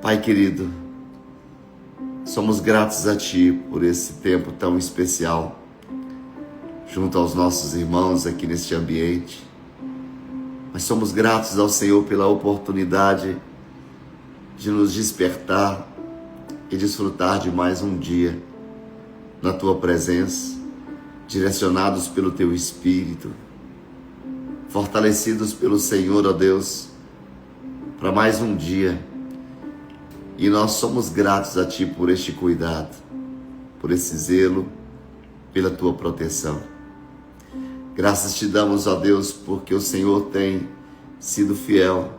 Pai querido, somos gratos a Ti por esse tempo tão especial, junto aos nossos irmãos aqui neste ambiente. Mas somos gratos ao Senhor pela oportunidade de nos despertar e desfrutar de mais um dia na Tua presença, direcionados pelo Teu Espírito, fortalecidos pelo Senhor, ó Deus, para mais um dia. E nós somos gratos a Ti por este cuidado, por esse zelo, pela Tua proteção. Graças Te damos, ó Deus, porque o Senhor tem sido fiel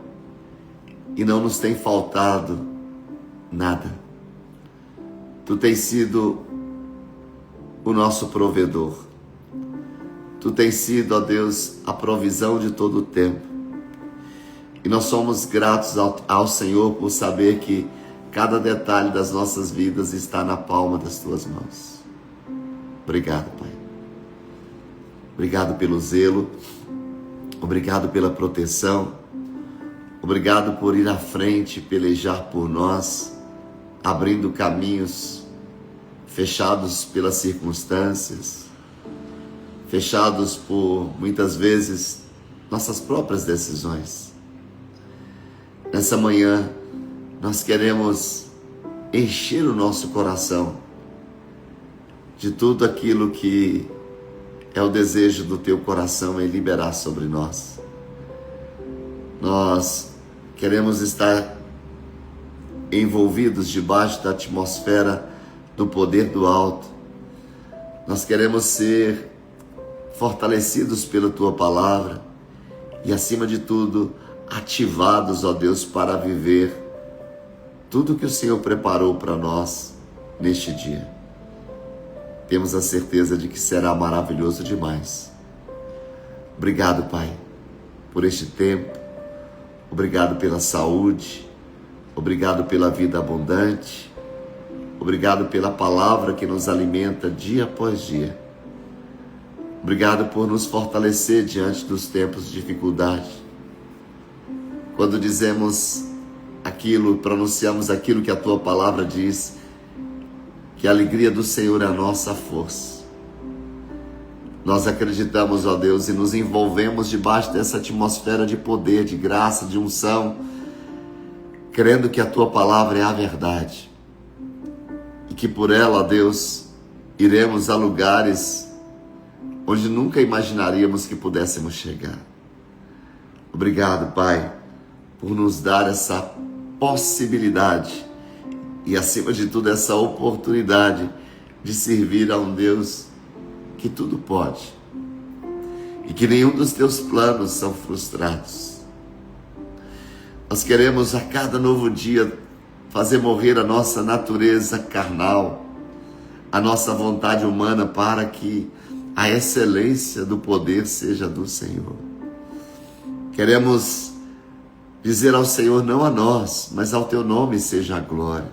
e não nos tem faltado nada. Tu tens sido o nosso provedor. Tu tens sido, ó Deus, a provisão de todo o tempo. E nós somos gratos ao Senhor por saber que cada detalhe das nossas vidas está na palma das Tuas mãos. Obrigado, Pai. Obrigado pelo zelo. Obrigado pela proteção. Obrigado por ir à frente, pelejar por nós, abrindo caminhos fechados pelas circunstâncias, fechados por, muitas vezes, nossas próprias decisões. Nessa manhã, nós queremos encher o nosso coração de tudo aquilo que é o desejo do Teu coração em liberar sobre nós. Nós queremos estar envolvidos debaixo da atmosfera do poder do alto. Nós queremos ser fortalecidos pela Tua palavra e, acima de tudo, ativados, ó Deus, para viver tudo que o Senhor preparou para nós neste dia. Temos a certeza de que será maravilhoso demais. Obrigado, Pai, por este tempo. Obrigado pela saúde. Obrigado pela vida abundante. Obrigado pela palavra que nos alimenta dia após dia. Obrigado por nos fortalecer diante dos tempos de dificuldade. Quando dizemos aquilo, pronunciamos aquilo que a Tua palavra diz, que a alegria do Senhor é a nossa força. Nós acreditamos, ó Deus, e nos envolvemos debaixo dessa atmosfera de poder, de graça, de unção, crendo que a Tua palavra é a verdade. E que por ela, ó Deus, iremos a lugares onde nunca imaginaríamos que pudéssemos chegar. Obrigado, Pai, por nos dar essa possibilidade e, acima de tudo, essa oportunidade de servir a um Deus que tudo pode e que nenhum dos Teus planos são frustrados. Nós queremos a cada novo dia fazer morrer a nossa natureza carnal, a nossa vontade humana, para que a excelência do poder seja do Senhor. Queremos dizer ao Senhor, não a nós, mas ao Teu nome seja a glória.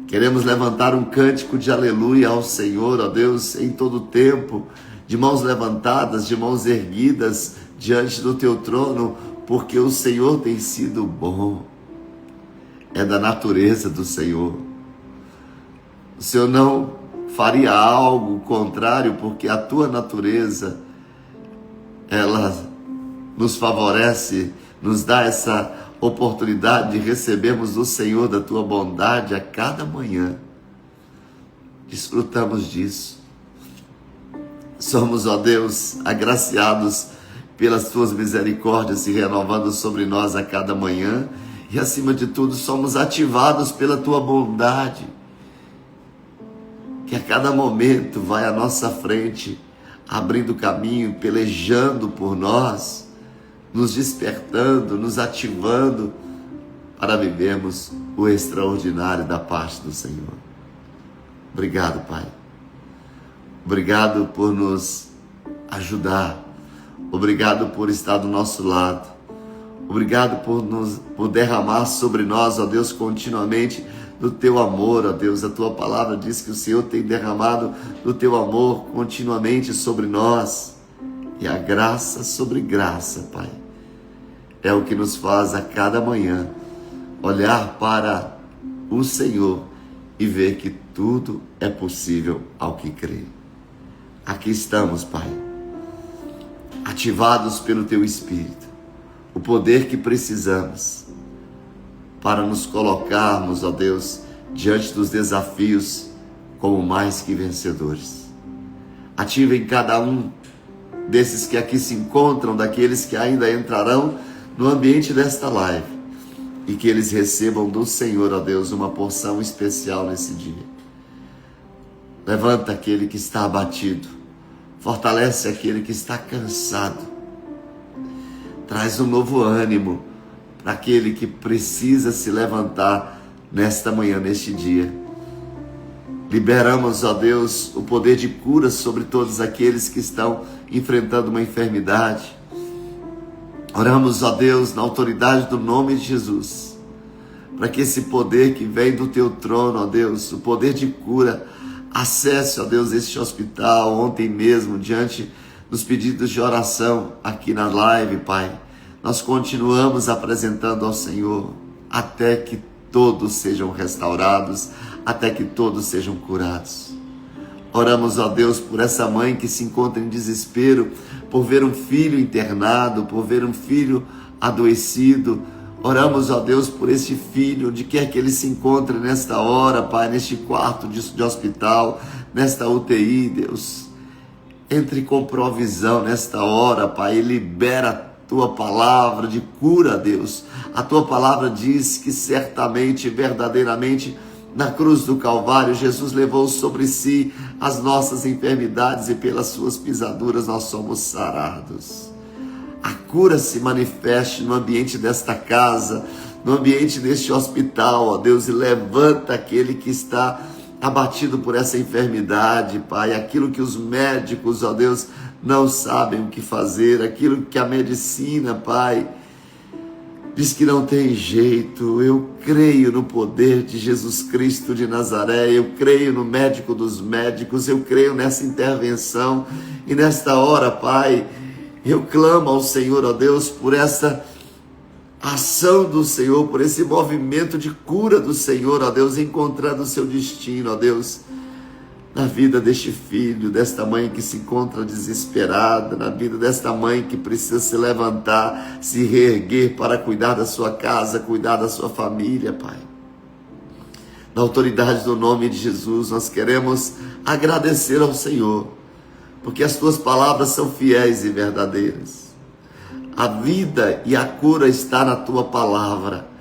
Queremos levantar um cântico de aleluia ao Senhor, ó Deus, em todo o tempo, de mãos levantadas, de mãos erguidas diante do Teu trono, porque o Senhor tem sido bom. É da natureza do Senhor. O Senhor não faria algo contrário, porque a Tua natureza, ela nos favorece, nos dá essa oportunidade de recebermos do Senhor da Tua bondade a cada manhã. Desfrutamos disso. Somos, ó Deus, agraciados pelas Tuas misericórdias se renovando sobre nós a cada manhã e, acima de tudo, somos ativados pela Tua bondade, que a cada momento vai à nossa frente, abrindo caminho, pelejando por nós, nos despertando, nos ativando para vivermos o extraordinário da parte do Senhor. Obrigado, Pai. Obrigado por nos ajudar. Obrigado por estar do nosso lado. Obrigado por derramar sobre nós, ó Deus, continuamente do Teu amor, ó Deus. A Tua palavra diz que o Senhor tem derramado do Teu amor continuamente sobre nós. E a graça sobre graça, Pai, é o que nos faz a cada manhã olhar para o Senhor e ver que tudo é possível ao que crê. Aqui estamos, Pai, ativados pelo Teu Espírito, o poder que precisamos para nos colocarmos, ó Deus, diante dos desafios como mais que vencedores. Ativa em cada um desses que aqui se encontram, daqueles que ainda entrarão no ambiente desta live, e que eles recebam do Senhor, ó Deus, uma porção especial nesse dia. Levanta aquele que está abatido, fortalece aquele que está cansado, traz um novo ânimo para aquele que precisa se levantar nesta manhã, neste dia. Liberamos, ó Deus, o poder de cura sobre todos aqueles que estão enfrentando uma enfermidade. Oramos, ó Deus, na autoridade do nome de Jesus, para que esse poder que vem do Teu trono, ó Deus, o poder de cura, acesse, ó Deus, este hospital. Ontem mesmo, diante dos pedidos de oração aqui na live, Pai, nós continuamos apresentando ao Senhor até que todos sejam restaurados, até que todos sejam curados. Oramos, ó Deus, por essa mãe que se encontra em desespero, por ver um filho internado, por ver um filho adoecido. Oramos, ó Deus, por esse filho, onde quer que ele se encontre nesta hora, Pai, neste quarto de hospital, nesta UTI, Deus. Entre com provisão nesta hora, Pai, e libera a Tua palavra de cura, Deus. A Tua palavra diz que certamente, verdadeiramente, na cruz do Calvário, Jesus levou sobre si as nossas enfermidades e pelas suas pisaduras nós somos sarados. A cura se manifeste no ambiente desta casa, no ambiente deste hospital, ó Deus, e levanta aquele que está abatido por essa enfermidade, Pai, aquilo que os médicos, ó Deus, não sabem o que fazer, aquilo que a medicina, Pai, diz que não tem jeito. Eu creio no poder de Jesus Cristo de Nazaré, eu creio no médico dos médicos, eu creio nessa intervenção, e nesta hora, Pai, eu clamo ao Senhor, ó Deus, por essa ação do Senhor, por esse movimento de cura do Senhor, ó Deus, encontrando o seu destino, ó Deus, na vida deste filho, desta mãe que se encontra desesperada, na vida desta mãe que precisa se levantar, se reerguer para cuidar da sua casa, cuidar da sua família, Pai. Na autoridade do nome de Jesus, nós queremos agradecer ao Senhor, porque as Tuas palavras são fiéis e verdadeiras. A vida e a cura está na Tua palavra.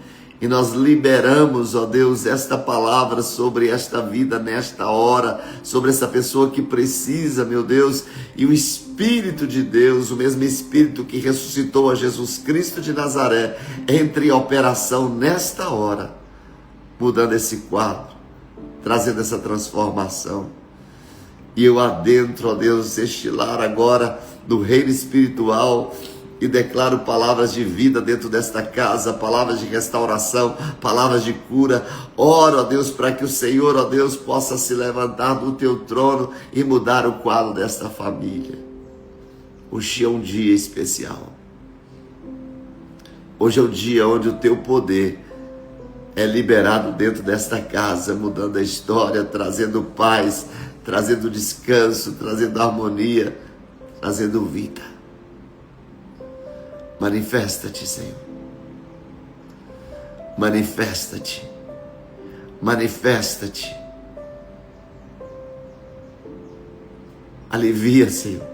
E nós liberamos, ó Deus, esta palavra sobre esta vida nesta hora, sobre essa pessoa que precisa, meu Deus, e o Espírito de Deus, o mesmo Espírito que ressuscitou a Jesus Cristo de Nazaré, entre em operação nesta hora, mudando esse quadro, trazendo essa transformação. E eu adentro, ó Deus, este lar agora do reino espiritual, e declaro palavras de vida dentro desta casa, palavras de restauração, palavras de cura. Oro, ó Deus, para que o Senhor, ó Deus, possa se levantar do Teu trono e mudar o quadro desta família. Hoje é um dia especial. Hoje é o dia onde o Teu poder é liberado dentro desta casa, mudando a história, trazendo paz, trazendo descanso, trazendo harmonia, trazendo vida. Manifesta-te, Senhor. Manifesta-te. Manifesta-te. Alivia, Senhor,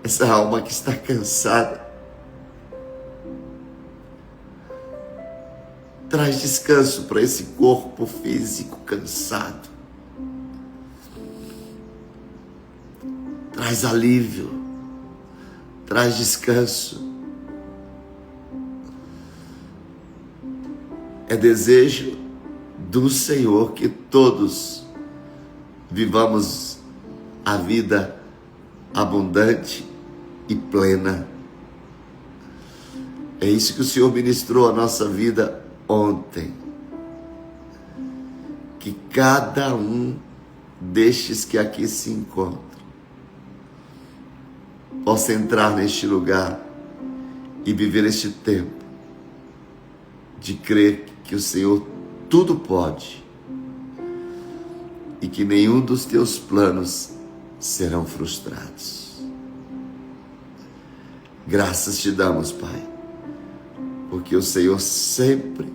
essa alma que está cansada. Traz descanso para esse corpo físico cansado. Traz alívio. Traz descanso. É desejo do Senhor que todos vivamos a vida abundante e plena. É isso que o Senhor ministrou à nossa vida ontem. Que cada um destes que aqui se encontram possa entrar neste lugar e viver este tempo de crer que o Senhor tudo pode e que nenhum dos teus planos serão frustrados. Graças te damos, Pai, porque o Senhor sempre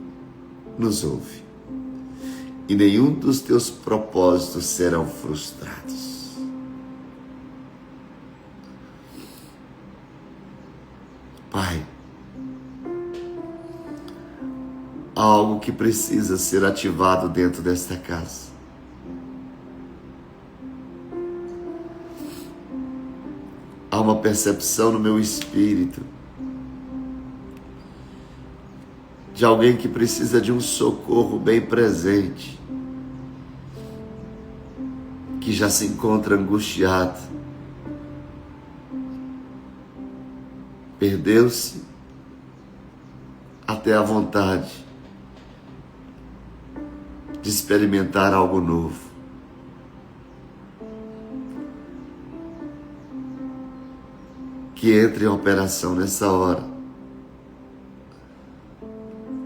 nos ouve e nenhum dos teus propósitos serão frustrados. Pai, há algo que precisa ser ativado dentro desta casa. Há uma percepção no meu espírito de alguém que precisa de um socorro bem presente, que já se encontra angustiado, perdeu-se até a vontade de experimentar algo novo. Que entre em operação nessa hora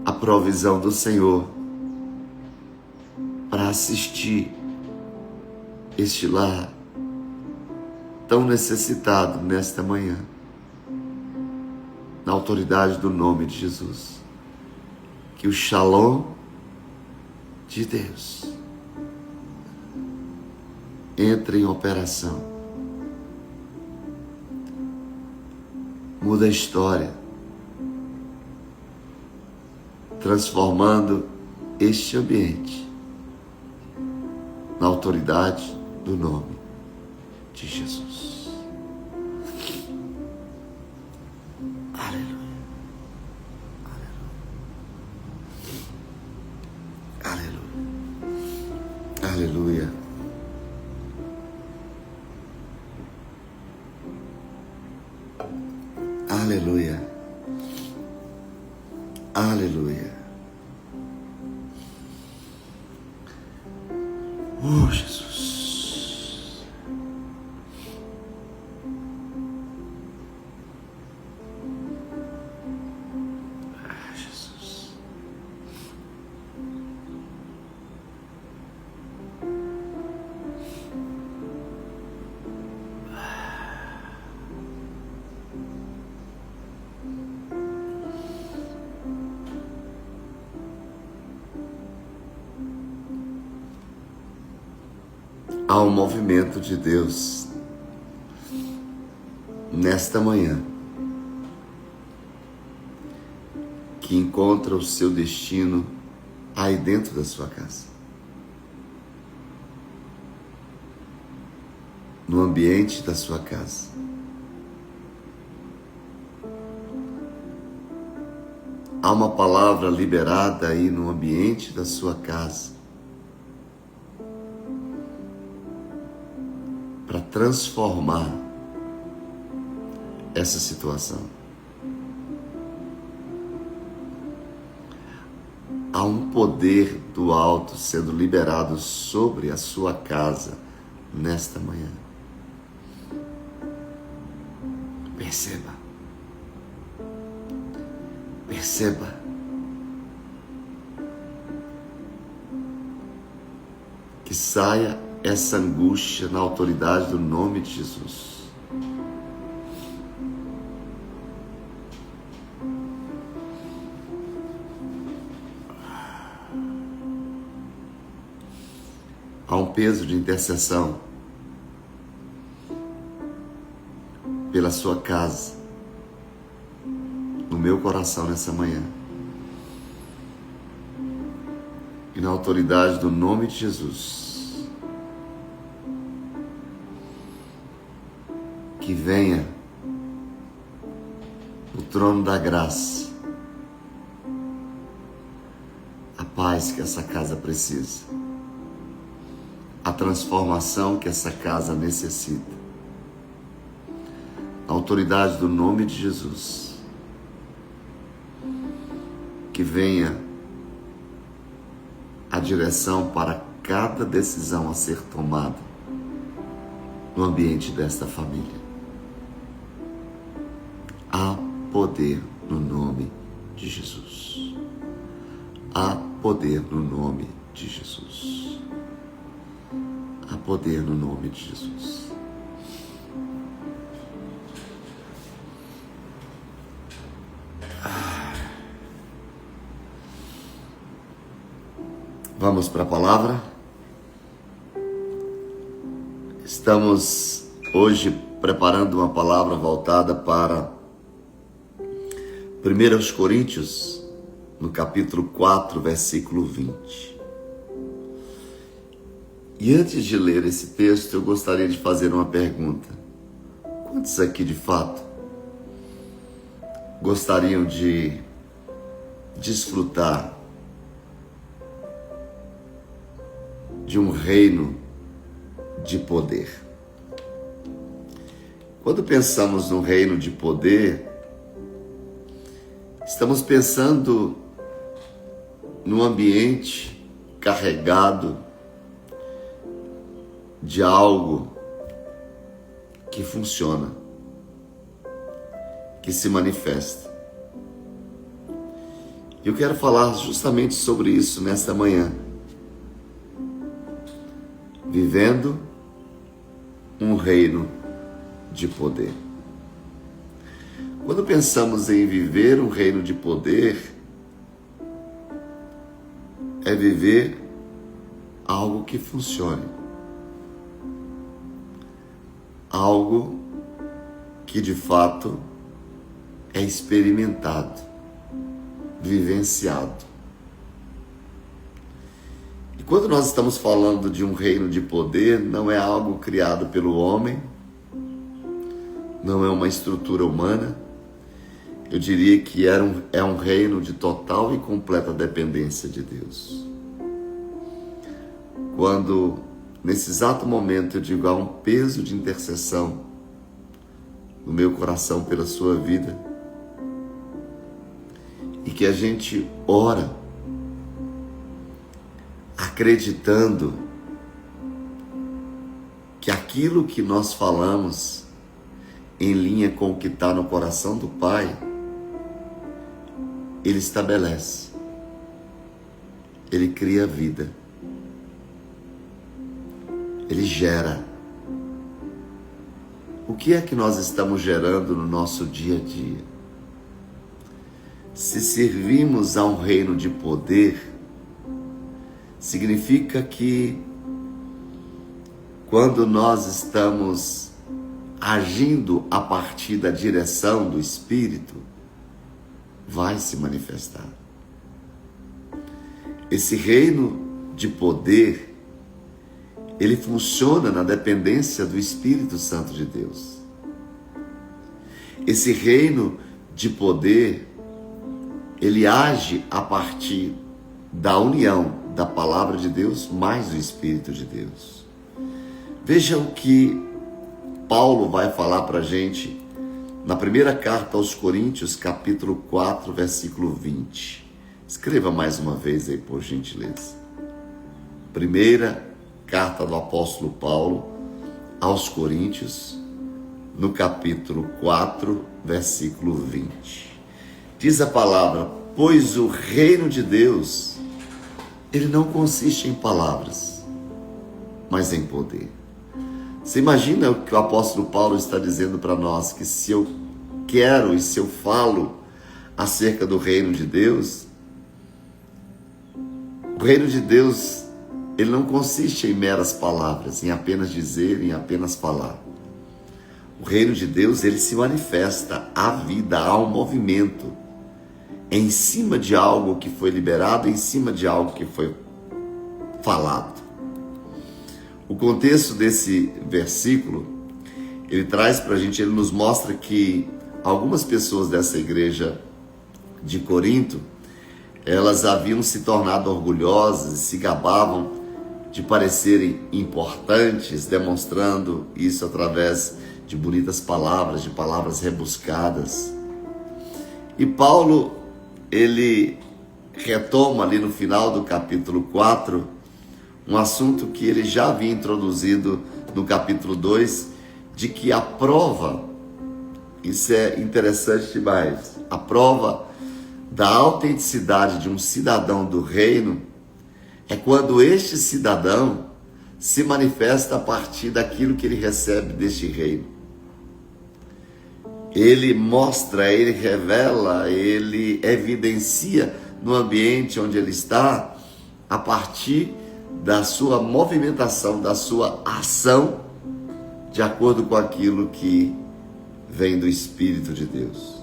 a provisão do Senhor para assistir este lar tão necessitado nesta manhã, na autoridade do nome de Jesus. Que o Shalom de Deus entre em operação. Muda a história, transformando este ambiente na autoridade do nome de Jesus. Aleluia. Aleluia. Aleluia. Aleluia. Aleluia. Oh, Jesus. Ah, Jesus. Há um movimento de Deus nesta manhã que encontra o seu destino aí dentro da sua casa, no ambiente da sua casa. Há uma palavra liberada aí no ambiente da sua casa para transformar essa situação. Há um poder do alto sendo liberado sobre a sua casa nesta manhã. Perceba. Perceba. Que saia essa angústia na autoridade do nome de Jesus. Há um peso de intercessão pela sua casa, no meu coração nessa manhã. E na autoridade do nome de Jesus, que venha no trono da graça a paz que essa casa precisa, a transformação que essa casa necessita. Na autoridade do nome de Jesus, que venha a direção para cada decisão a ser tomada no ambiente desta família. Há poder no nome de Jesus. Há poder no nome de Jesus. Há poder no nome de Jesus. Vamos para a palavra? Estamos hoje preparando uma palavra voltada para 1 Coríntios, no capítulo 4, versículo 20. E antes de ler esse texto, eu gostaria de fazer uma pergunta. Quantos aqui, de fato, gostariam de desfrutar de um reino de poder? Quando pensamos no reino de poder, estamos pensando num ambiente carregado de algo que funciona, que se manifesta. Eu quero falar justamente sobre isso nesta manhã. Vivendo um reino de poder. Quando pensamos em viver um reino de poder, é viver algo que funcione. Algo que de fato é experimentado, vivenciado. E quando nós estamos falando de um reino de poder, não é algo criado pelo homem, não é uma estrutura humana. Eu diria que é um reino de total e completa dependência de Deus. Quando, nesse exato momento, eu digo, há um peso de intercessão no meu coração pela sua vida, e que a gente ora, acreditando que aquilo que nós falamos, em linha com o que está no coração do Pai, Ele estabelece, Ele cria vida, Ele gera. O que é que nós estamos gerando no nosso dia a dia? Se servimos a um reino de poder, significa que quando nós estamos agindo a partir da direção do Espírito, vai se manifestar. Esse reino de poder, ele funciona na dependência do Espírito Santo de Deus. Esse reino de poder, ele age a partir da união da palavra de Deus mais do Espírito de Deus. Veja o que Paulo vai falar para a gente na primeira carta aos Coríntios, capítulo 4, versículo 20. Escreva mais uma vez aí, por gentileza. Primeira carta do apóstolo Paulo aos Coríntios, no capítulo 4, versículo 20. Diz a palavra: pois o reino de Deus, ele não consiste em palavras, mas em poder. Você imagina o que o apóstolo Paulo está dizendo para nós? Que se eu quero e se eu falo acerca do reino de Deus, o reino de Deus, ele não consiste em meras palavras, em apenas dizer, em apenas falar. O reino de Deus, ele se manifesta, há vida, há um movimento em cima de algo que foi liberado, em cima de algo que foi falado. O contexto desse versículo, ele traz para a gente, ele nos mostra que algumas pessoas dessa igreja de Corinto, elas haviam se tornado orgulhosas e se gabavam de parecerem importantes, demonstrando isso através de bonitas palavras, de palavras rebuscadas. E Paulo, ele retoma ali no final do capítulo 4, um assunto que ele já havia introduzido no capítulo 2, de que a prova, isso é interessante demais, a prova da autenticidade de um cidadão do reino é quando este cidadão se manifesta a partir daquilo que ele recebe deste reino. Ele mostra, ele revela, ele evidencia no ambiente onde ele está a partir da sua movimentação, da sua ação, de acordo com aquilo que vem do Espírito de Deus.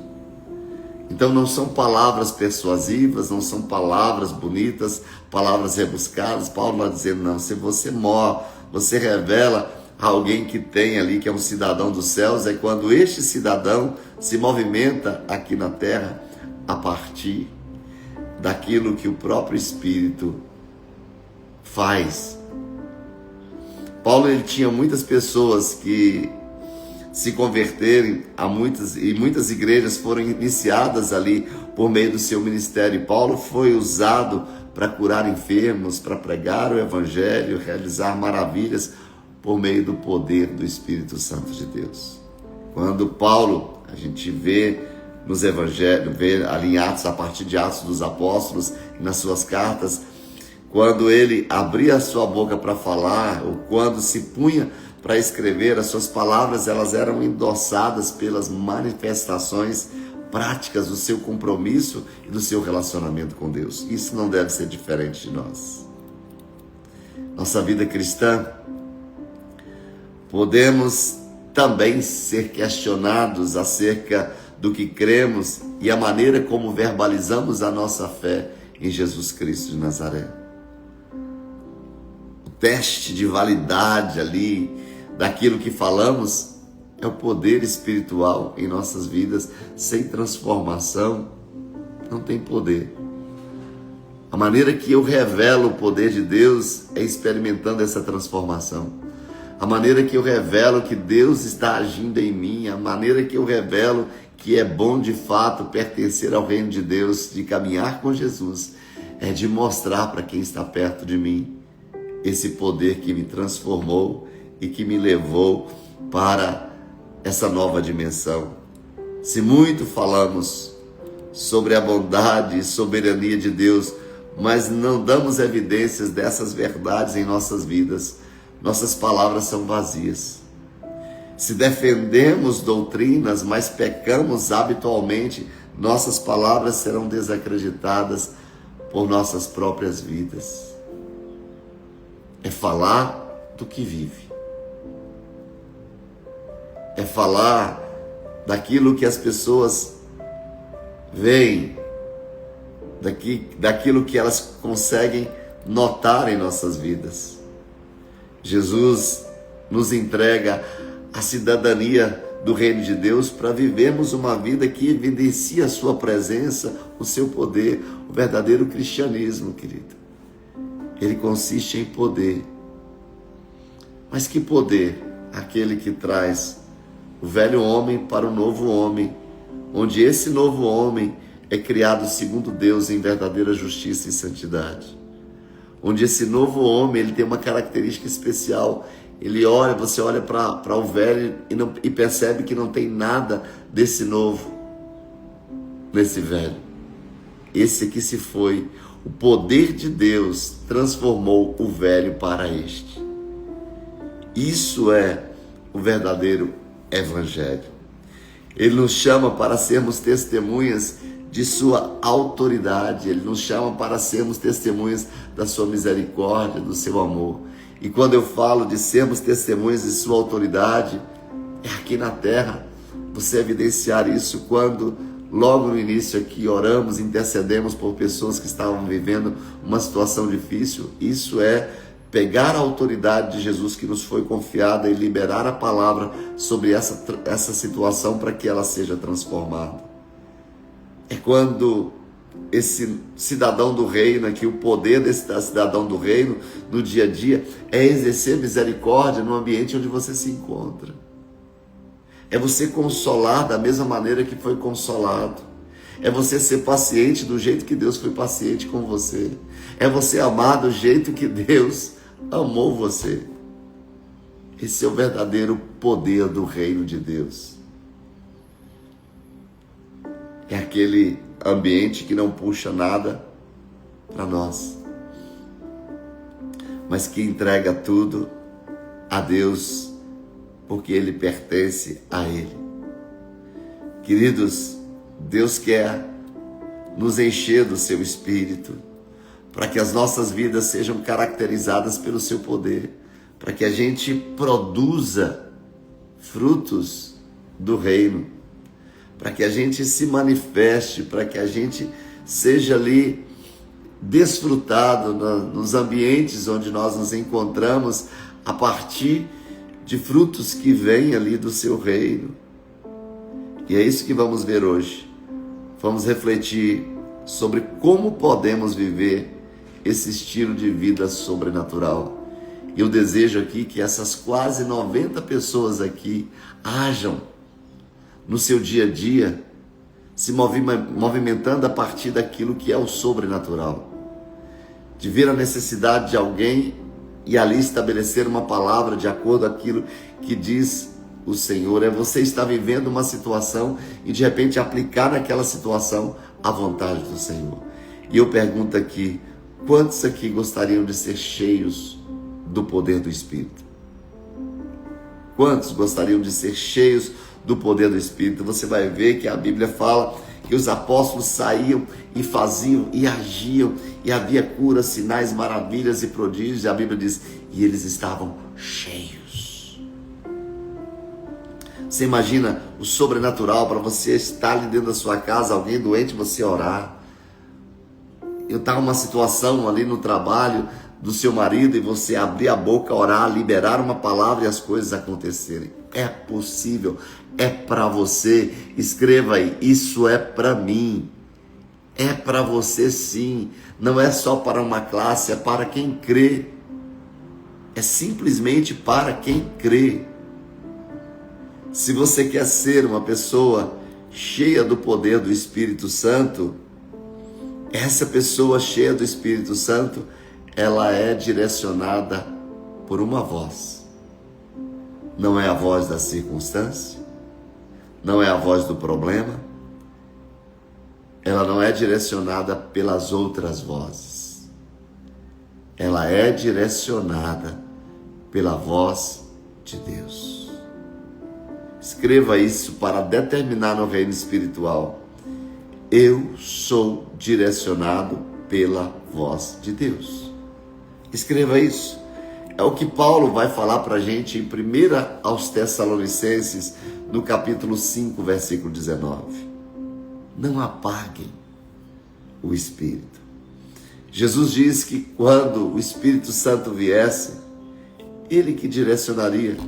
Então não são palavras persuasivas, não são palavras bonitas, palavras rebuscadas. Paulo está dizendo, não, se você revela a alguém que tem ali, que é um cidadão dos céus, é quando este cidadão se movimenta aqui na terra a partir daquilo que o próprio Espírito faz. Paulo, ele tinha muitas pessoas que se converterem e muitas igrejas foram iniciadas ali por meio do seu ministério. Paulo foi usado para curar enfermos, para pregar o evangelho, realizar maravilhas por meio do poder do Espírito Santo de Deus. Quando Paulo, a gente vê nos evangelhos, vê ali em Atos, a partir de Atos dos Apóstolos, nas suas cartas, quando ele abria a sua boca para falar, ou quando se punha para escrever, as suas palavras elas eram endossadas pelas manifestações práticas do seu compromisso e do seu relacionamento com Deus. Isso não deve ser diferente de nós. Nossa vida cristã, podemos também ser questionados acerca do que cremos e a maneira como verbalizamos a nossa fé em Jesus Cristo de Nazaré. O teste de validade ali daquilo que falamos é o poder espiritual em nossas vidas. Sem transformação não tem poder. A maneira que eu revelo o poder de Deus é experimentando essa transformação. A maneira que eu revelo que Deus está agindo em mim, a maneira que eu revelo que é bom de fato pertencer ao reino de Deus, de caminhar com Jesus, é de mostrar para quem está perto de mim esse poder que me transformou e que me levou para essa nova dimensão. Se muito falamos sobre a bondade e soberania de Deus, mas não damos evidências dessas verdades em nossas vidas, nossas palavras são vazias. Se defendemos doutrinas, mas pecamos habitualmente, nossas palavras serão desacreditadas por nossas próprias vidas. É falar do que vive. É falar daquilo que as pessoas veem, daquilo que elas conseguem notar em nossas vidas. Jesus nos entrega a cidadania do reino de Deus para vivermos uma vida que evidencia a sua presença, o seu poder, o verdadeiro cristianismo, querido. Ele consiste em poder. Mas que poder? Aquele que traz o velho homem para o novo homem, onde esse novo homem é criado segundo Deus em verdadeira justiça e santidade. Onde esse novo homem ele tem uma característica especial. Você olha para o velho e percebe que não tem nada desse novo nesse velho. Esse aqui se foi. O poder de Deus transformou o velho para este. Isso é o verdadeiro evangelho. Ele nos chama para sermos testemunhas de sua autoridade. Ele nos chama para sermos testemunhas da sua misericórdia, do seu amor. E quando eu falo de sermos testemunhas de sua autoridade, é aqui na terra. Você evidenciar isso quando, logo no início aqui, oramos, intercedemos por pessoas que estavam vivendo uma situação difícil. Isso é pegar a autoridade de Jesus que nos foi confiada e liberar a palavra sobre essa situação para que ela seja transformada. É quando esse cidadão do reino aqui, o poder desse cidadão do reino no dia a dia é exercer misericórdia no ambiente onde você se encontra. É você consolar da mesma maneira que foi consolado. É você ser paciente do jeito que Deus foi paciente com você. É você amar do jeito que Deus amou você. Esse é o verdadeiro poder do reino de Deus. É aquele ambiente que não puxa nada para nós, mas que entrega tudo a Deus, porque Ele pertence a Ele. Queridos, Deus quer nos encher do seu Espírito, para que as nossas vidas sejam caracterizadas pelo seu poder, para que a gente produza frutos do reino, para que a gente se manifeste, para que a gente seja ali desfrutado nos ambientes onde nós nos encontramos, a partir de frutos que vêm ali do seu reino. E é isso que vamos ver hoje. Vamos refletir sobre como podemos viver esse estilo de vida sobrenatural. E eu desejo aqui que essas quase 90 pessoas aqui hajam no seu dia a dia, se movimentando a partir daquilo que é o sobrenatural. De ver a necessidade de alguém e ali estabelecer uma palavra de acordo com aquilo que diz o Senhor. É você estar vivendo uma situação e de repente aplicar naquela situação a vontade do Senhor. E eu pergunto aqui, quantos aqui gostariam de ser cheios do poder do Espírito? Quantos gostariam de ser cheios do poder do Espírito? Você vai ver que a Bíblia fala que os apóstolos saíam e faziam e agiam, e havia curas, sinais, maravilhas e prodígios, e a Bíblia diz, e eles estavam cheios. Você imagina o sobrenatural para você estar ali dentro da sua casa, alguém doente, você orar. Eu estava numa situação ali no trabalho do seu marido e você abrir a boca, orar, liberar uma palavra e as coisas acontecerem. É possível, é para você. Escreva aí, isso é para mim. É para você sim. Não é só para uma classe, é para quem crê. É simplesmente para quem crê. Se você quer ser uma pessoa cheia do poder do Espírito Santo, essa pessoa cheia do Espírito Santo, ela é direcionada por uma voz. Não é a voz da circunstância, não é a voz do problema, ela não é direcionada pelas outras vozes. Ela é direcionada pela voz de Deus. Escreva isso para determinar no reino espiritual. Eu sou direcionado pela voz de Deus. Escreva isso. É o que Paulo vai falar para a gente em 1 aos Tessalonicenses, no capítulo 5, versículo 19. Não apaguem o Espírito. Jesus diz que quando o Espírito Santo viesse, Ele que direcionaria,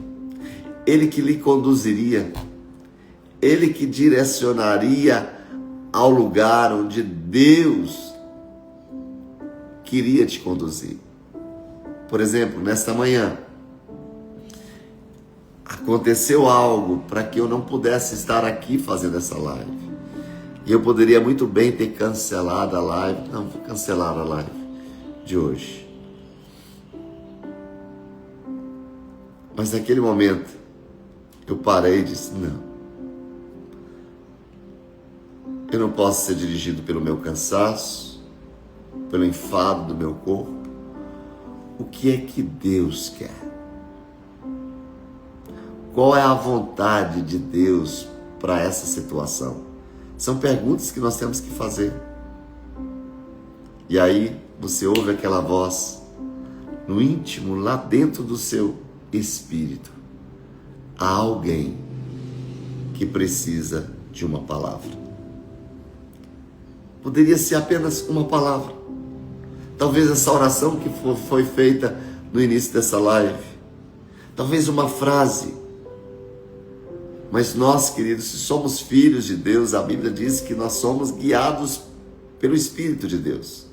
Ele que lhe conduziria, Ele que direcionaria ao lugar onde Deus queria te conduzir. Por exemplo, nesta manhã, aconteceu algo para que eu não pudesse estar aqui fazendo essa live. E eu poderia muito bem ter cancelado a live. Não, vou cancelar a live de hoje. Mas naquele momento, eu parei e disse, não. Eu não posso ser dirigido pelo meu cansaço, pelo enfado do meu corpo. O que é que Deus quer? Qual é a vontade de Deus para essa situação? São perguntas que nós temos que fazer. E aí você ouve aquela voz no íntimo, lá dentro do seu espírito. Há alguém que precisa de uma palavra. Poderia ser apenas uma palavra. Talvez essa oração que foi feita no início dessa live. Talvez uma frase. Mas nós, queridos, se somos filhos de Deus, a Bíblia diz que nós somos guiados pelo Espírito de Deus.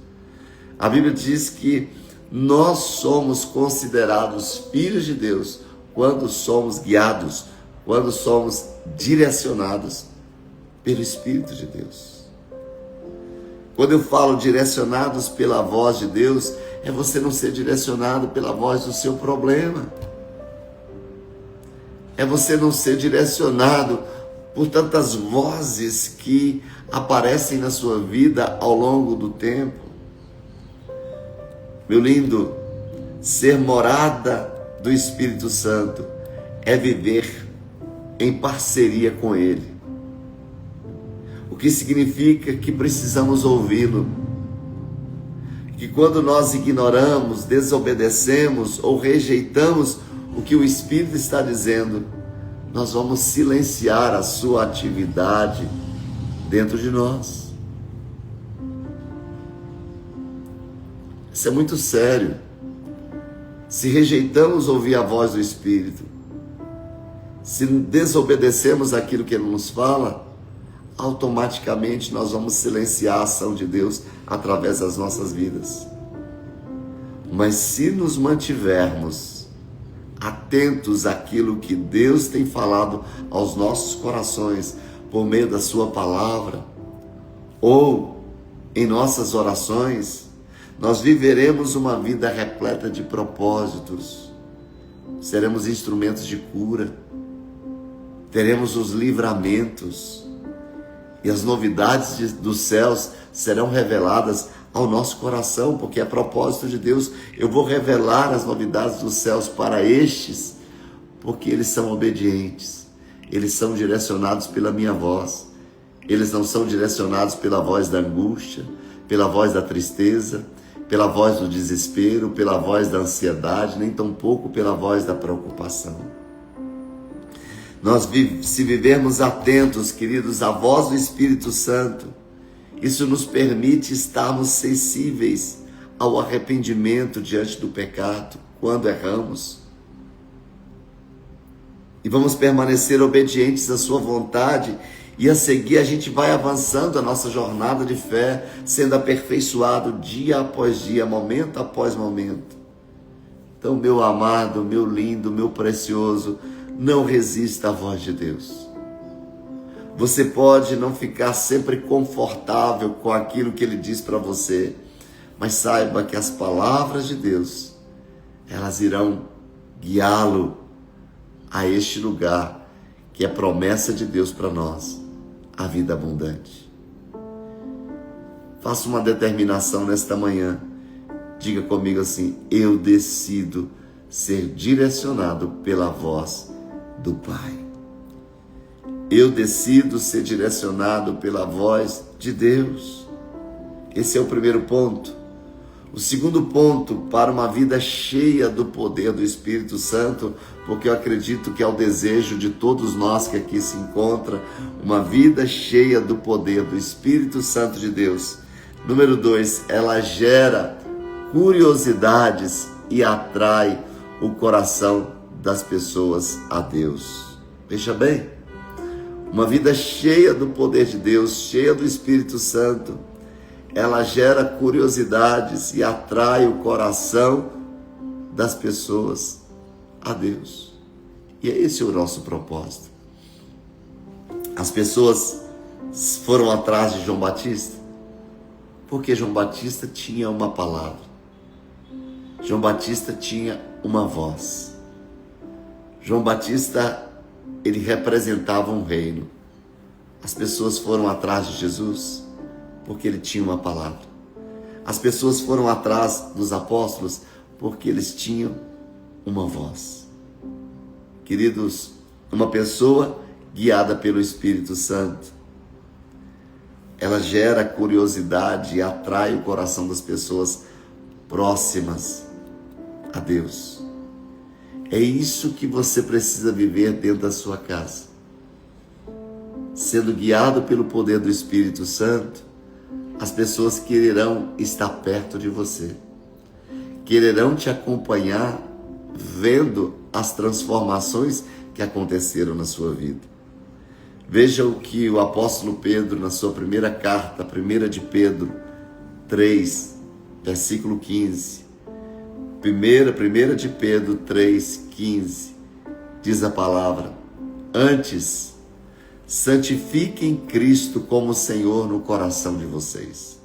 A Bíblia diz que nós somos considerados filhos de Deus quando somos guiados, quando somos direcionados pelo Espírito de Deus. Quando eu falo direcionados pela voz de Deus, é você não ser direcionado pela voz do seu problema. É você não ser direcionado por tantas vozes que aparecem na sua vida ao longo do tempo. Meu lindo, ser morada do Espírito Santo é viver em parceria com Ele. O que significa que precisamos ouvi-lo. Que quando nós ignoramos, desobedecemos ou rejeitamos o que o Espírito está dizendo, nós vamos silenciar a sua atividade dentro de nós. Isso é muito sério. Se rejeitamos ouvir a voz do Espírito, se desobedecemos aquilo que Ele nos fala, automaticamente nós vamos silenciar a ação de Deus através das nossas vidas. Mas se nos mantivermos atentos àquilo que Deus tem falado aos nossos corações por meio da sua palavra ou em nossas orações, nós viveremos uma vida repleta de propósitos, seremos instrumentos de cura, teremos os livramentos e as novidades dos céus serão reveladas ao nosso coração, porque é propósito de Deus. Eu vou revelar as novidades dos céus para estes, porque eles são obedientes, eles são direcionados pela minha voz, eles não são direcionados pela voz da angústia, pela voz da tristeza, pela voz do desespero, pela voz da ansiedade, nem tampouco pela voz da preocupação. Se vivermos atentos, queridos, à voz do Espírito Santo, isso nos permite estarmos sensíveis ao arrependimento diante do pecado, quando erramos. E vamos permanecer obedientes à sua vontade, e a seguir a gente vai avançando a nossa jornada de fé, sendo aperfeiçoado dia após dia, momento após momento. Então, meu amado, meu lindo, meu precioso, não resista à voz de Deus. Você pode não ficar sempre confortável com aquilo que Ele diz para você, mas saiba que as palavras de Deus, elas irão guiá-lo a este lugar que é promessa de Deus para nós, a vida abundante. Faça uma determinação nesta manhã. Diga comigo assim: eu decido ser direcionado pela voz do Pai. Eu decido ser direcionado pela voz de Deus. Esse é o primeiro ponto. O segundo ponto, para uma vida cheia do poder do Espírito Santo, porque eu acredito que é o desejo de todos nós que aqui se encontra, uma vida cheia do poder do Espírito Santo de Deus. Número 2, ela gera curiosidades e atrai o coração das pessoas a Deus. Veja bem, uma vida cheia do poder de Deus, cheia do Espírito Santo, ela gera curiosidades e atrai o coração das pessoas a Deus. E esse é o nosso propósito. As pessoas foram atrás de João Batista porque João Batista tinha uma palavra. João Batista tinha uma voz. João Batista, ele representava um reino. As pessoas foram atrás de Jesus porque ele tinha uma palavra. As pessoas foram atrás dos apóstolos porque eles tinham uma voz. Queridos, uma pessoa guiada pelo Espírito Santo, ela gera curiosidade e atrai o coração das pessoas próximas a Deus. É isso que você precisa viver dentro da sua casa. Sendo guiado pelo poder do Espírito Santo, as pessoas quererão estar perto de você, quererão te acompanhar, vendo as transformações que aconteceram na sua vida. Veja o que o apóstolo Pedro, na sua primeira carta, 1 de Pedro 3, versículo 15. 1 de Pedro 3, 15, diz a palavra: antes, santifiquem Cristo como Senhor no coração de vocês.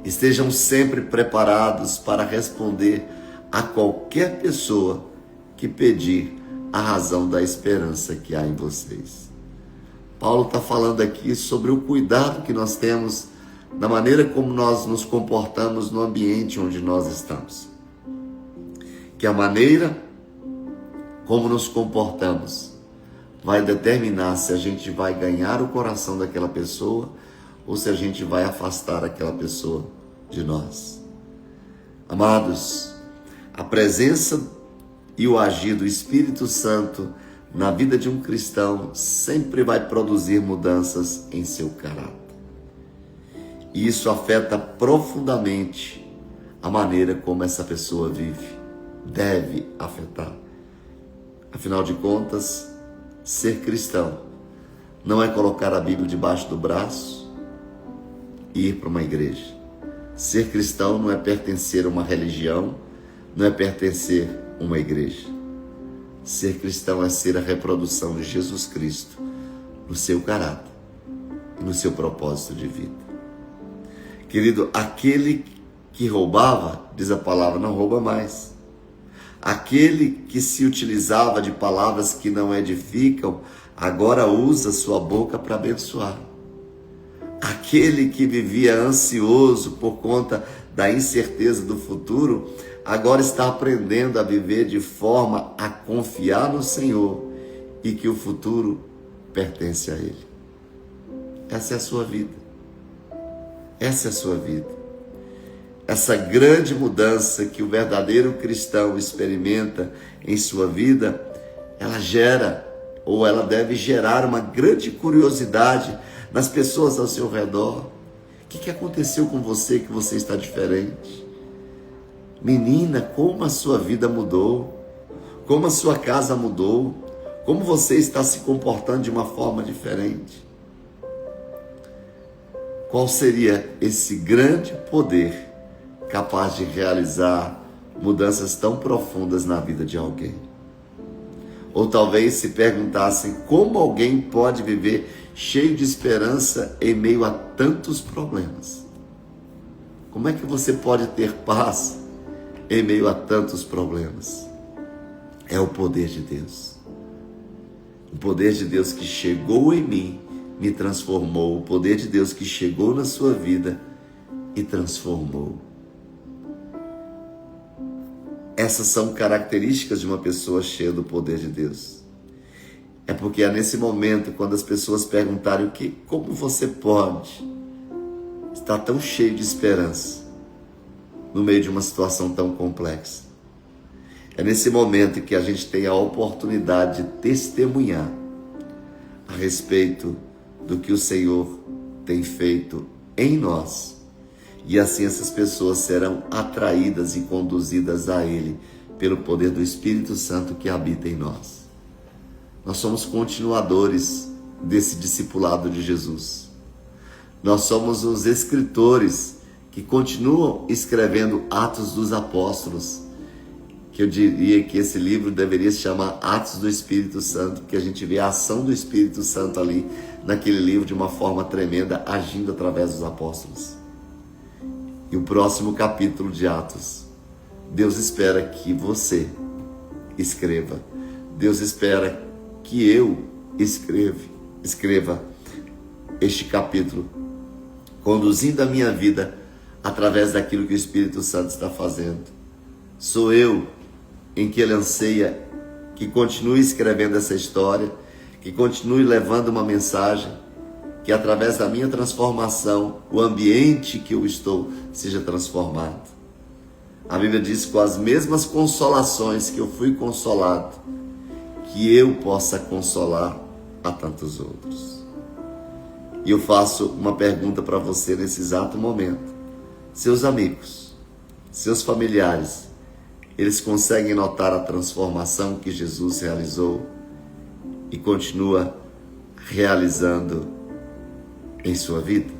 Estejam sempre preparados para responder a qualquer pessoa que pedir a razão da esperança que há em vocês. Paulo está falando aqui sobre o cuidado que nós temos da maneira como nós nos comportamos no ambiente onde nós estamos. Que a maneira como nos comportamos vai determinar se a gente vai ganhar o coração daquela pessoa ou se a gente vai afastar aquela pessoa de nós. Amados, a presença e o agir do Espírito Santo na vida de um cristão sempre vai produzir mudanças em seu caráter. E isso afeta profundamente a maneira como essa pessoa vive. Deve afetar. Afinal de contas, ser cristão não é colocar a Bíblia debaixo do braço e ir para uma igreja. Ser cristão não é pertencer a uma religião, não é pertencer a uma igreja. Ser cristão é ser a reprodução de Jesus Cristo no seu caráter e no seu propósito de vida. Querido, aquele que roubava, diz a palavra, não rouba mais. Aquele que se utilizava de palavras que não edificam, agora usa sua boca para abençoar. Aquele que vivia ansioso por conta da incerteza do futuro, agora está aprendendo a viver de forma a confiar no Senhor e que o futuro pertence a Ele. Essa é a sua vida. Essa é a sua vida. Essa grande mudança que o verdadeiro cristão experimenta em sua vida, ela gera, ou ela deve gerar uma grande curiosidade nas pessoas ao seu redor. O que aconteceu com você que você está diferente? Menina, como a sua vida mudou, como a sua casa mudou, como você está se comportando de uma forma diferente. Qual seria esse grande poder capaz de realizar mudanças tão profundas na vida de alguém? Ou talvez se perguntassem como alguém pode viver cheio de esperança em meio a tantos problemas. Como é que você pode ter paz em meio a tantos problemas? É o poder de Deus. O poder de Deus que chegou em mim, me transformou. O poder de Deus que chegou na sua vida e transformou. Essas são características de uma pessoa cheia do poder de Deus. É porque é nesse momento, quando as pessoas perguntarem como você pode estar tão cheio de esperança no meio de uma situação tão complexa. É nesse momento que a gente tem a oportunidade de testemunhar a respeito do que o Senhor tem feito em nós. E assim essas pessoas serão atraídas e conduzidas a Ele pelo poder do Espírito Santo que habita em nós. Nós somos continuadores desse discipulado de Jesus. Nós somos os escritores que continuam escrevendo Atos dos Apóstolos, que eu diria que esse livro deveria se chamar Atos do Espírito Santo, porque a gente vê a ação do Espírito Santo ali naquele livro de uma forma tremenda, agindo através dos apóstolos. E o próximo capítulo de Atos, Deus espera que você escreva. Deus espera que eu escreva este capítulo, conduzindo a minha vida através daquilo que o Espírito Santo está fazendo. Sou eu em que Ele anseia que continue escrevendo essa história, que continue levando uma mensagem, que através da minha transformação, o ambiente que eu estou seja transformado. A Bíblia diz que com as mesmas consolações que eu fui consolado, que eu possa consolar a tantos outros. E eu faço uma pergunta para você nesse exato momento. Seus amigos, seus familiares, eles conseguem notar a transformação que Jesus realizou e continua realizando em sua vida?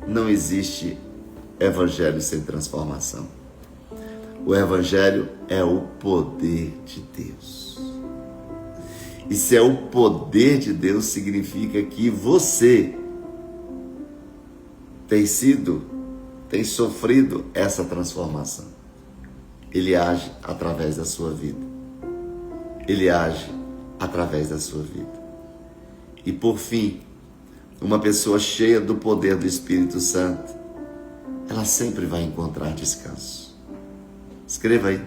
Não existe evangelho sem transformação. O evangelho é o poder de Deus. E se é o poder de Deus, significa que você tem sofrido essa transformação. Ele age através da sua vida. Ele age através da sua vida. E por fim, uma pessoa cheia do poder do Espírito Santo, ela sempre vai encontrar descanso. Escreva aí.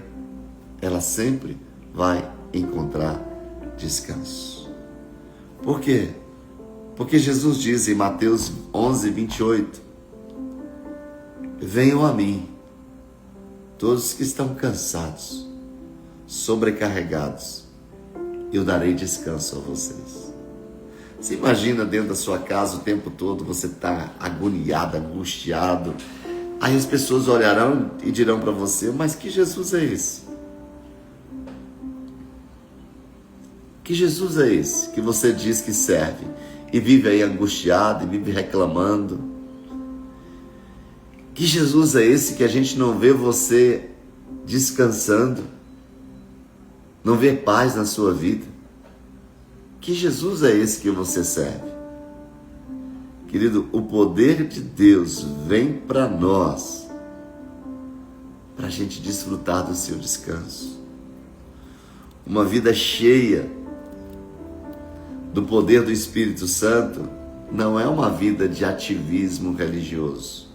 Ela sempre vai encontrar descanso. Por quê? Porque Jesus diz em Mateus 11, 28, venham a mim, todos que estão cansados, sobrecarregados, eu darei descanso a vocês. Você imagina dentro da sua casa o tempo todo, você está agoniado, angustiado, aí as pessoas olharão e dirão para você, mas que Jesus é esse? Que Jesus é esse que você diz que serve e vive aí angustiado e vive reclamando? Que Jesus é esse que a gente não vê você descansando, não vê paz na sua vida? Que Jesus é esse que você serve? Querido, o poder de Deus vem para nós, para a gente desfrutar do seu descanso. Uma vida cheia do poder do Espírito Santo não é uma vida de ativismo religioso,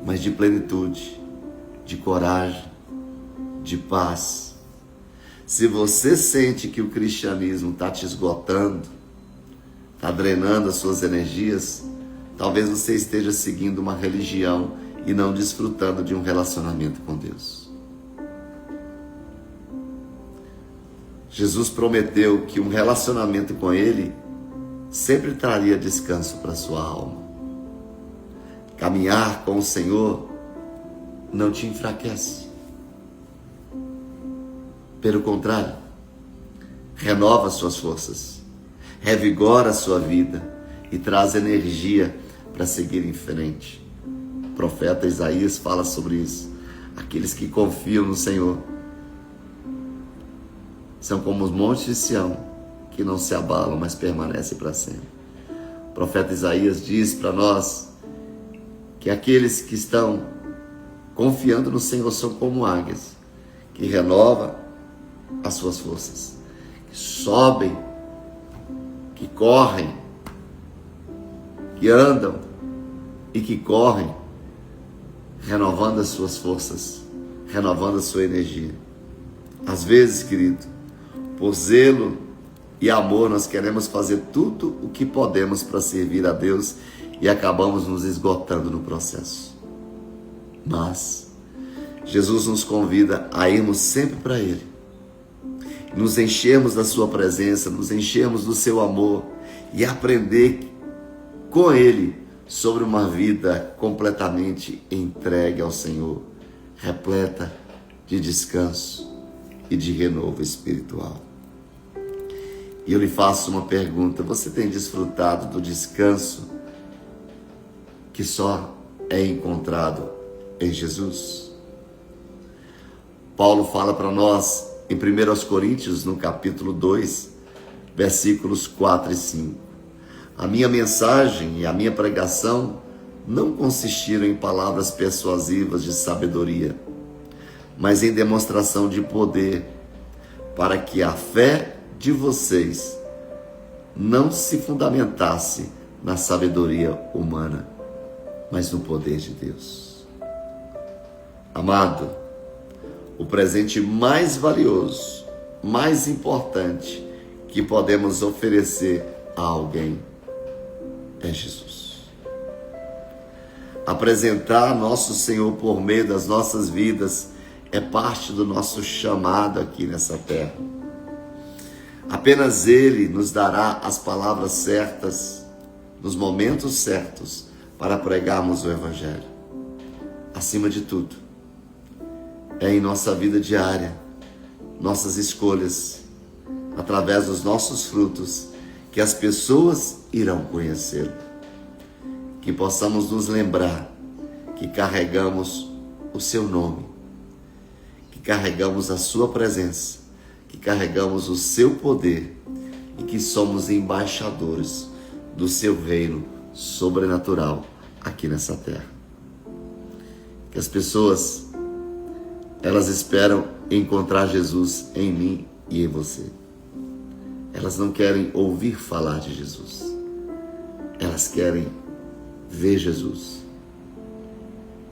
mas de plenitude, de coragem, de paz. Se você sente que o cristianismo está te esgotando, está drenando as suas energias, talvez você esteja seguindo uma religião e não desfrutando de um relacionamento com Deus. Jesus prometeu que um relacionamento com Ele sempre traria descanso para a sua alma. Caminhar com o Senhor não te enfraquece. Pelo contrário, renova suas forças, revigora a sua vida e traz energia para seguir em frente. O profeta Isaías fala sobre isso. Aqueles que confiam no Senhor são como os montes de Sião, que não se abalam, mas permanecem para sempre. O profeta Isaías diz para nós que aqueles que estão confiando no Senhor são como águias, que renovam as suas forças, que sobem, que correm, que andam e que correm, renovando as suas forças, renovando a sua energia. Às vezes, querido, por zelo e amor, nós queremos fazer tudo o que podemos para servir a Deus e acabamos nos esgotando no processo. Mas Jesus nos convida a irmos sempre para Ele, nos enchermos da sua presença, nos enchermos do seu amor e aprender com Ele sobre uma vida completamente entregue ao Senhor, repleta de descanso e de renovo espiritual. E eu lhe faço uma pergunta: você tem desfrutado do descanso que só é encontrado em Jesus? Paulo fala para nós em 1 Coríntios, no capítulo 2, versículos 4 e 5. A minha mensagem e a minha pregação não consistiram em palavras persuasivas de sabedoria, mas em demonstração de poder, para que a fé de vocês não se fundamentasse na sabedoria humana, mas no poder de Deus. Amado, o presente mais valioso, mais importante que podemos oferecer a alguém é Jesus. Apresentar nosso Senhor por meio das nossas vidas é parte do nosso chamado aqui nessa terra. Apenas Ele nos dará as palavras certas, nos momentos certos, para pregarmos o Evangelho. Acima de tudo, é em nossa vida diária, nossas escolhas, através dos nossos frutos, que as pessoas irão conhecê-lo. Que possamos nos lembrar que carregamos o seu nome, que carregamos a sua presença, que carregamos o seu poder e que somos embaixadores do seu reino sobrenatural aqui nessa terra. Que as pessoas, elas esperam encontrar Jesus em mim e em você. Elas não querem ouvir falar de Jesus. Elas querem ver Jesus,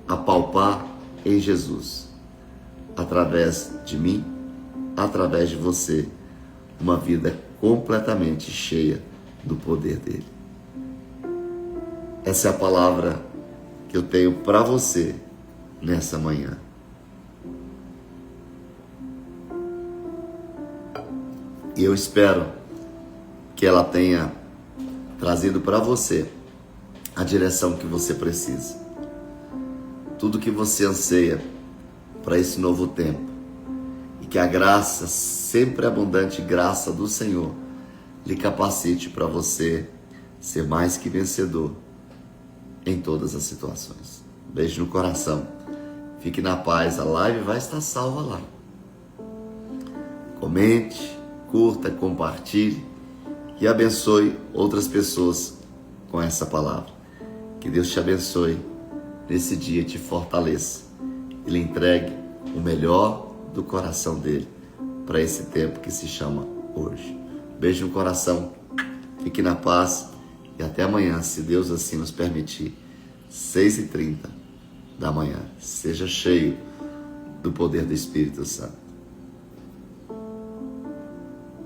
apalpar em Jesus, através de mim, através de você, uma vida completamente cheia do poder dele. Essa é a palavra que eu tenho para você nessa manhã. E eu espero que ela tenha trazido para você a direção que você precisa. Tudo que você anseia para esse novo tempo. E que a graça, sempre abundante graça do Senhor, lhe capacite para você ser mais que vencedor em todas as situações. Beijo no coração. Fique na paz. A live vai estar salva lá. Comente, curta, compartilhe e abençoe outras pessoas com essa palavra. Que Deus te abençoe nesse dia, te fortaleça. Ele entregue o melhor do coração dele para esse tempo que se chama hoje. Beijo no coração, fique na paz e até amanhã, se Deus assim nos permitir, 6h30 da manhã. Seja cheio do poder do Espírito Santo.